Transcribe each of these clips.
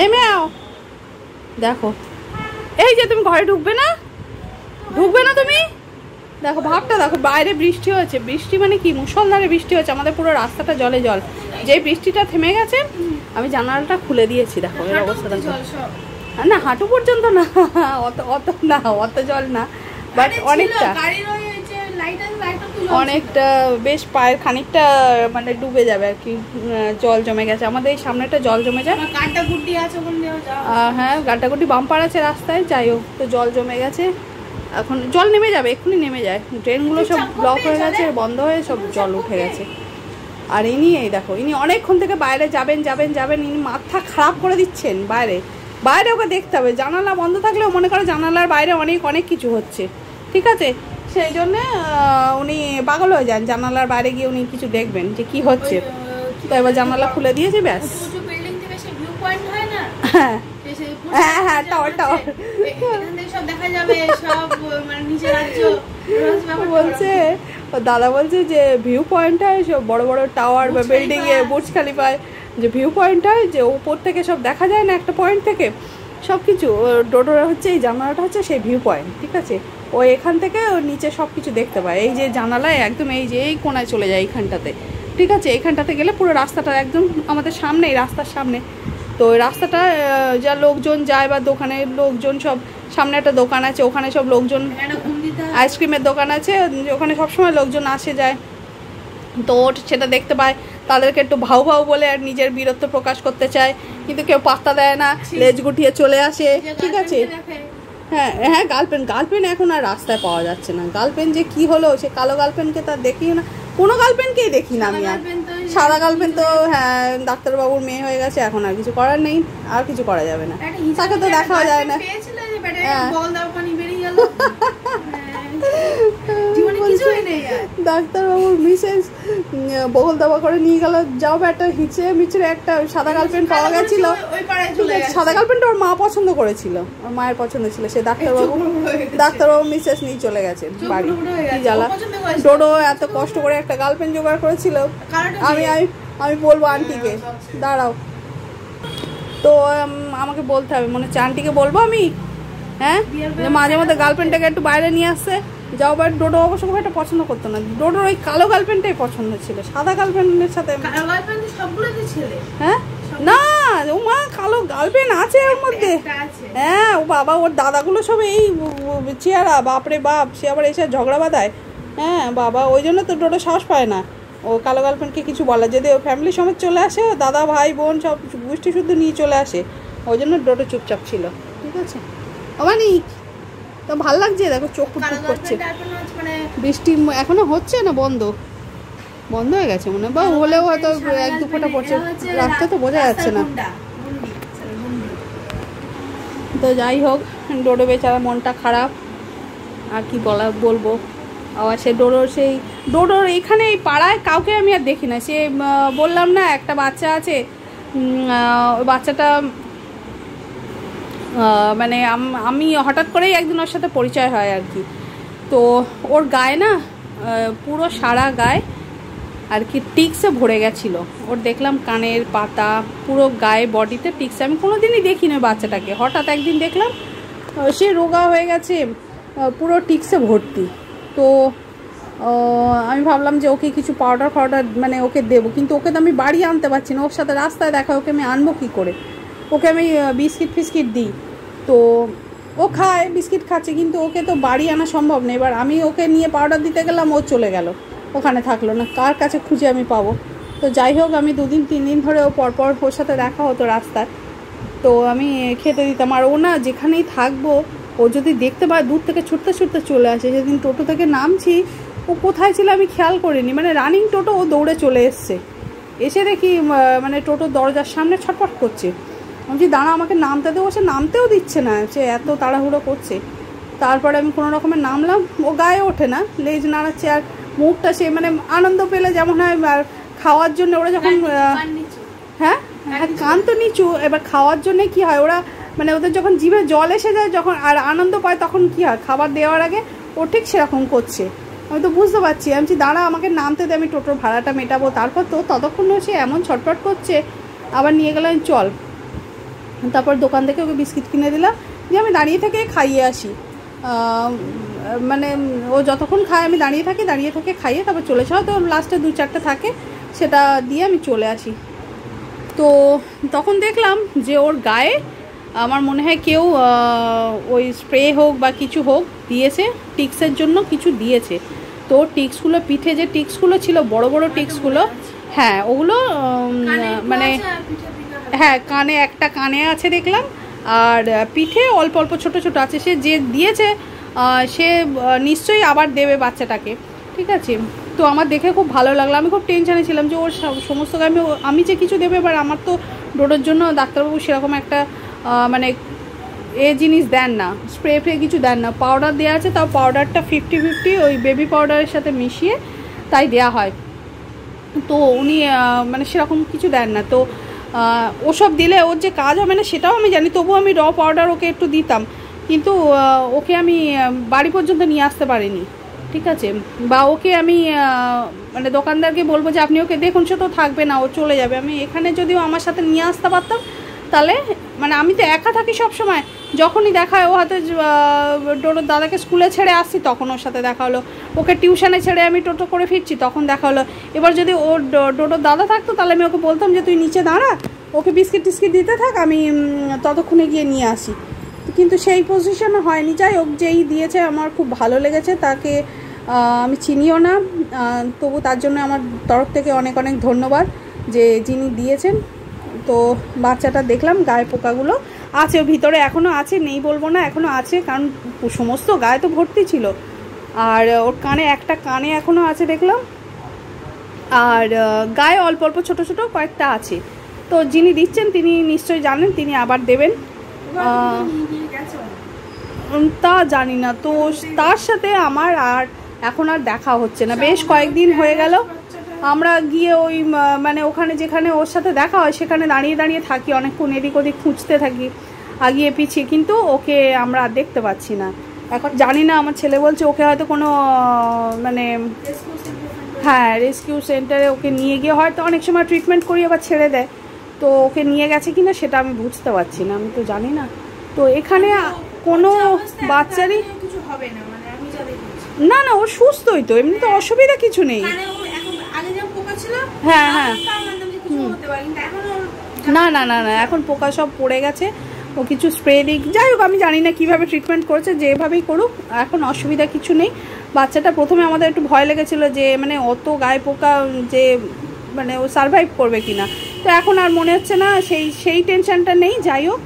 এ মেও দেখো, এই যে তুমি ঘরে ঢুকবে না তুমি? দেখো ভাবটা দেখো, বাইরে বৃষ্টি হয়েছে, বৃষ্টি মানে কি মুষলধারে বৃষ্টি হচ্ছে, আমাদের পুরো রাস্তাটা জলে জল। যে বৃষ্টিটা থেমে গেছে আমি জানালাটা খুলে দিয়েছি, দেখো এর অবস্থাটা। না হাঁটু পর্যন্ত না, অত না, অত জল না, বাট অনেকটা বেশ পায়ের খানিকটা মানে ডুবে যাবে আর কি, জল জমে গেছে। আমাদের এই সামনেটা জল জমে যায়। হ্যাঁ গাড্ডাগুটি বাম্পার আছে রাস্তায়, যাই হোক তো জল জমে গেছে, এখন জল নেমে যাবে, এক্ষুনি নেমে যায়। ট্রেনগুলো সব ব্লক হয়ে গেছে, বন্ধ হয়ে সব জল উঠে গেছে। আর ইনি এই দেখো, ইনি অনেকক্ষণ থেকে বাইরে যাবেন, ইনি মাথা খারাপ করে দিচ্ছেন। বাইরে ওকে দেখতে হবে, জানালা বন্ধ থাকলেও মনে করো জানালার বাইরে অনেক কিছু হচ্ছে, ঠিক আছে? সেই জন্যে উনি পাগল হয়ে যান, জানালার বাইরে গিয়ে উনি কিছু দেখবেন যে কি হচ্ছে। তো এবার জানালা খুলে দিয়েছি, ব্যাস। হ্যাঁ টাওয়ার বলছে, দাদা বলছে যে ভিউ পয়েন্ট হয় সব বড় বড় টাওয়ার বা বিল্ডিং এ, বুর্জ খলিফায় যে ভিউ পয়েন্ট হয়, যে উপর থেকে সব দেখা যায় না একটা পয়েন্ট থেকে সব কিছু। ডোডোরা হচ্ছে এই জানালাটা হচ্ছে সেই ভিউ পয়েন্ট, ঠিক আছে? ও এখান থেকে ও নিচে সব কিছু দেখতে পায়। এই যে জানালায় একদম এই যে এই কোনায় চলে যায় এইখানটাতে, ঠিক আছে? এইখানটাতে গেলে পুরো রাস্তাটা একদম আমাদের সামনে, এই রাস্তার সামনে। তো ওই রাস্তাটা যা লোকজন যায় বা দোকানের লোকজন সব, সামনে একটা দোকান আছে, ওখানে সব লোকজন, আইসক্রিমের দোকান আছে, ওখানে সবসময় লোকজন আসে যায়। তো সেটা দেখতে পায়, তাদেরকে একটু ভাউ বলে আর নিজের বীরত্ব প্রকাশ করতে চায়, কিন্তু কেউ পাত্তা দেয় না, লেজ গুটিয়ে চলে আসে, ঠিক আছে? হ্যাঁ গার্লফ্রেন্ড এখন আর রাস্তায় পাওয়া যাচ্ছে না। গার্লফ্রেন্ড যে কি হলো, সে কালো গার্লফ্রেন্ডকে তার দেখি না, কোনো গার্লফ্রেন্ডকেই দেখি না আমি আর। সাদা গার্লফ্রেন্ড তো হ্যাঁ ডাক্তারবাবুর মেয়ে হয়ে গেছে, এখন আর কিছু করার নেই, আর কিছু করা যাবে না, তাকে তো দেখা যায় না। ডাক্তারবাবুর মিসেস বগল দাবা করে নিয়ে গেল, যাও একটা মিচড়ে একটা সাদা গার্লফ্রেন্ড পাওয়া গেছিল। সাদা গার্লফ্রেন্ড ওর মা পছন্দ করেছিল, ওর মায়ের পছন্দ ছিল, সে ডাক্তারবাবু মিসেস নিয়ে চলে গেছে বাড়ি। কি জ্বালা, ডোডো এত কষ্ট করে একটা গার্লফ্রেন্ড জোগাড় করেছিল। আমি বলবো আন্টিকে, দাঁড়াও তো আমাকে বলতে হবে, মনে হচ্ছে আন্টিকে বলবো আমি, হ্যাঁ, মাঝে মধ্যে গার্লফ্রেন্ডটাকে একটু বাইরে নিয়ে আসছে। যাও বাট ডোডো অবশ্য খুব একটা পছন্দ করতো না, ডোডোর ওই কালো গার্লফ্রেন্ডটাই পছন্দ ছিল, সাদা গার্লফ্রেন্ডের সাথে। হ্যাঁ না ও মা, কালো গার্লফ্রেন্ড আছে ওর মধ্যে। হ্যাঁ ও বাবা, ওর দাদাগুলো সব এই চেহারা, বাপরে বাপ, সে আবার এসে ঝগড়া বাঁধায়। হ্যাঁ বাবা, ওই জন্য তো ডোডো সাহস পায় না ও কালো গার্লফ্রেন্ডকে কিছু বলা। যদি ও ফ্যামিলি সমেত চলে আসে, দাদা ভাই বোন সব গোষ্ঠী শুদ্ধ নিয়ে চলে আসে, ওই জন্য ডোডো চুপচাপ ছিল, ঠিক আছে? অমানিক তো ভাল লাগছে, দেখো চোখ ফুটফুট করছে। বৃষ্টি এখনো হচ্ছে না, বন্ধ হয়ে গেছে মনে হয়, বা হলেও হয়তো এক দু ফোঁটা পড়ছে, রাস্তা তো বোঝা যাচ্ছে না। তো যাই হোক, ডোডো বেচারা মনটা খারাপ, আর কি বলবো। আবার সে ডোডোর এইখানে এই পাড়ায় কাউকে আমি আর দেখি না। সে বললাম না একটা বাচ্চা আছে, ওই বাচ্চাটা মানে আমি হঠাৎ করেই একদিন ওর সাথে পরিচয় হয় আর কি। তো ওর গায়ে না পুরো সারা গায়ে আর কি টিক্সে ভরে গেছিলো। ওর দেখলাম কানের পাতা, পুরো গায়ে বডিতে টিক্স। আমি কোনো দিনই দেখিনি বাচ্চাটাকে, হঠাৎ একদিন দেখলাম সে রোগা হয়ে গেছে, পুরো টিক্সে ভর্তি। তো আমি ভাবলাম যে ওকে কিছু পাউডার মানে ওকে দেবো, কিন্তু ওকে তো আমি বাড়ি আনতে পারছি না, ওর সাথে রাস্তায় দেখা, ওকে আমি আনবো কী করে? ওকে আমি বিস্কিট দিই, তো ও খায়, বিস্কিট খাচ্ছে, কিন্তু ওকে তো বাড়ি আনা সম্ভব নেই। এবার আমি ওকে নিয়ে পাউডার দিতে গেলাম, ও চলে গেল, ওখানে থাকলো না, কার কাছে খুঁজে আমি পাবো? তো যাই হোক, আমি 2 দিন 3 দিন ধরে ও পরপর ওর সাথে দেখা হতো রাস্তায়, তো আমি খেতে দিতাম। আর ও না যেখানেই থাকবো, ও যদি দেখতে পায় দূর থেকে ছুটতে চলে আসে। সেদিন টোটো থেকে নামছি, ও কোথায় ছিল আমি খেয়াল করিনি, মানে রানিং টোটো, ও দৌড়ে চলে এসে দেখি মানে টোটোর দরজার সামনে ছটফট করছে। আমি যে দাঁড়া, আমাকে নামতে দেবো, সে নামতেও দিচ্ছে না, সে এত তাড়াহুড়ো করছে। তারপরে আমি কোনো রকমের নামলাম, ও গায়ে ওঠে না, লেজ নাড়াচ্ছে, আর মুখটা সে মানে আনন্দ পেলে যেমন হয়। আর খাওয়ার জন্য ওরা যখন হ্যাঁ কান তো নিচু, এবার খাওয়ার জন্য কি হয়, ওরা মানে ওদের যখন জিভে জল এসে যায় যখন, আর আনন্দ পায়, তখন কি হয়, খাবার দেওয়ার আগে ও ঠিক সেরকম করছে। আমি তো বুঝতে পারছি, আমি দাঁড়া আমাকে নামতে দে, আমি টোটোর ভাড়াটা মেটাবো। তারপর তো ততক্ষণ সে এমন ছটফট করছে, আবার নিয়ে গেলাম, চল তারপর দোকান থেকে ওকে বিস্কিট কিনে দিলাম, দিয়ে আমি দাঁড়িয়ে থেকে খাইয়ে আসি। মানে ও যতক্ষণ খায় আমি দাঁড়িয়ে থেকে খাইয়ে তারপর চলে যাওয়া, তো লাস্টে 2-4টা থাকে, সেটা দিয়ে আমি চলে আসি। তো তখন দেখলাম যে ওর গায়ে আমার মনে হয় কেউ ওই স্প্রে হোক বা কিছু হোক দিয়েছে, টিক্সের জন্য কিছু দিয়েছে। তো টিক্সগুলো, পিঠে যে টিক্সগুলো ছিল বড় বড় টিক্সগুলো, হ্যাঁ ওগুলো মানে হ্যাঁ কানে, একটা কানে আছে দেখলাম, আর পিঠে অল্প অল্প ছোট ছোট আছে। সে যে দিয়েছে সে নিশ্চয়ই আবার দেবে বাচ্চাটাকে, ঠিক আছে। তো আমার দেখে খুব ভালো লাগলো, আমি খুব টেনশানে ছিলাম যে ওর সমস্ত আমি যে কিছু দেবে, এবার আমার তো ডোডোর জন্য ডাক্তারবাবু সেরকম একটা মানে জিনিস দেন না, স্প্রে ফ্রে কিছু দেন না, পাউডার দেওয়া আছে, তাও পাউডারটা 50-50 ওই বেবি পাউডারের সাথে মিশিয়ে তাই দেয়া হয়। তো উনি মানে সেরকম কিছু দেন না। তো ওসব দিলে ওর যে কাজ হবে না সেটাও আমি জানি, তবুও আমি র পাউডার ওকে একটু দিতাম, কিন্তু ওকে আমি বাড়ি পর্যন্ত নিয়ে আসতে পারিনি, ঠিক আছে। বা ওকে আমি মানে দোকানদারকে বলবো যে আপনি ওকে দেখুন, সে তো থাকবে না, ও চলে যাবে। আমি এখানে যদিও আমার সাথে নিয়ে আসতে পারতাম, তাহলে মানে আমি তো একা থাকি সবসময়, যখনই দেখা হয় ও হাতে ডোডোর দাদাকে স্কুলে ছেড়ে আসছি তখন ওর সাথে দেখা হলো, ওকে টিউশনে ছেড়ে আমি টোটো করে ফিরছি তখন দেখা হলো। এবার যদি ওর ডোডোর দাদা থাকতো তাহলে আমি ওকে বলতাম যে তুই নিচে দাঁড়া, ওকে বিস্কিট টিস্কিট দিতে থাক, আমি ততক্ষণে গিয়ে নিয়ে আসি। কিন্তু সেই পজিশনে হয়নি। যাই হোক, যেই দিয়েছে আমার খুব ভালো লেগেছে, তাকে আমি চিনিও না, তবু তার জন্য আমার তরফ থেকে অনেক অনেক ধন্যবাদ যে যিনি দিয়েছেন। তো বাচ্চাটা দেখলাম গায়ে পোকাগুলো আছে, ভিতরে এখনও আছে, নেই বলবো না, এখনও আছে, কারণ সমস্ত গায়ে তো ভর্তি ছিল। আর ওর কানে, একটা কানে এখনও আছে দেখলাম, আর গায়ে অল্প অল্প ছোটো ছোটো কয়েকটা আছে। তো যিনি দিচ্ছেন তিনি নিশ্চয়ই জানেন, তিনি আবার দেবেন, তা জানি না। তো তার সাথে আমার আর এখন আর দেখা হচ্ছে না, বেশ কয়েকদিন হয়ে গেল। আমরা গিয়ে ওই মানে ওখানে যেখানে ওর সাথে দেখা হয় সেখানে দাঁড়িয়ে দাঁড়িয়ে থাকি, অনেকক্ষণ এদিক ওদিক খুঁজতে থাকি আগিয়ে পিছিয়ে, কিন্তু ওকে আমরা দেখতে পাচ্ছি না। এখন জানি না, আমার ছেলে বলছে ওকে হয়তো কোনো মানে হ্যাঁ রেস্কিউ সেন্টারে ওকে নিয়ে গিয়ে হয়তো অনেক সময় ট্রিটমেন্ট করিয়ে আবার ছেড়ে দেয়, তো ওকে নিয়ে গেছে কিনা সেটা আমি বুঝতে পারছি না, আমি তো জানি না। তো এখানে কোনো বাচ্চারই কিছু হবে না, মানে আমি যা দেখছি না, ও সুস্থই তো, এমনি তো অসুবিধা কিছু নেই। হ্যাঁ হ্যাঁ না না না না, এখন পোকা সব পড়ে গেছে, ও কিছু স্প্রে দিক, যাই হোক আমি জানি না কীভাবে ট্রিটমেন্ট করেছে, যেভাবেই করুক এখন অসুবিধা কিছু নেই। বাচ্চাটা প্রথমে আমাদের একটু ভয় লেগেছিলো যে মানে অত গায়ে পোকা যে মানে ও সারভাইভ করবে কিনা, তো এখন আর মনে হচ্ছে না, সেই টেনশনটা নেই। যাই হোক,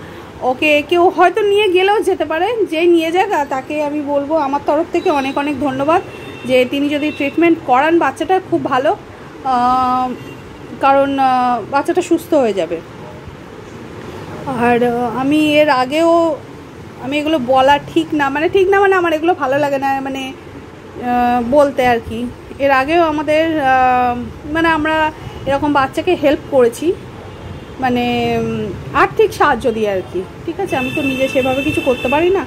ওকে কেউ হয়তো নিয়ে গেলেও যেতে পারে, যে নিয়ে যাক তাকে আমি বলবো আমার তরফ থেকে অনেক অনেক ধন্যবাদ, যে তিনি যদি ট্রিটমেন্ট করান বাচ্চাটা খুব ভালো, কারণ বাচ্চাটা সুস্থ হয়ে যাবে। আর আমি এর আগেও, আমি এগুলো বলা ঠিক না মানে আমার এগুলো ভালো লাগে না মানে বলতে আর কি। এর আগেও আমাদের মানে আমরা এরকম বাচ্চাকে হেল্প করেছি, মানে আর্থিক সাহায্য দিয়ে আর কি, ঠিক আছে। আমি তো নিজে সেভাবে কিছু করতে পারি না।